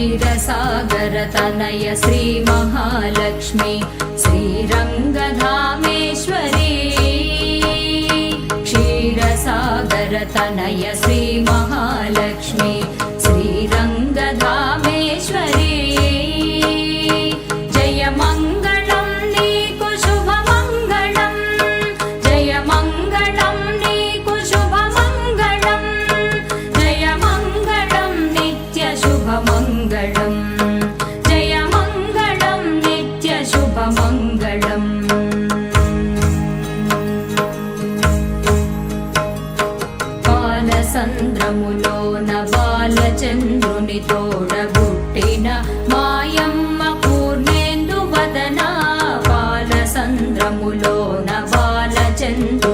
क्षीरसागरतनय श्री महालक्ष्मी श्रीरङ्गधामेश्वरी क्षीरसागरतनय श्री महालक्ष्मी श्रीरङ्गधामेश्वरी जय मङ्गलं नीकु शुभमङ्गलं जय मङ्गलं नीकु शुभमङ्गलं जय मङ्गलं नित्य शुभमङ्गलं जय मङ्गलं नित्य शुभमङ्गलम् బాలచంద్రములోన బాలచంద్రుని తోడబుట్టిన మాయమ్మ పూర్ణేందు వదన బాలచంద్రములోన బాలచంద్రు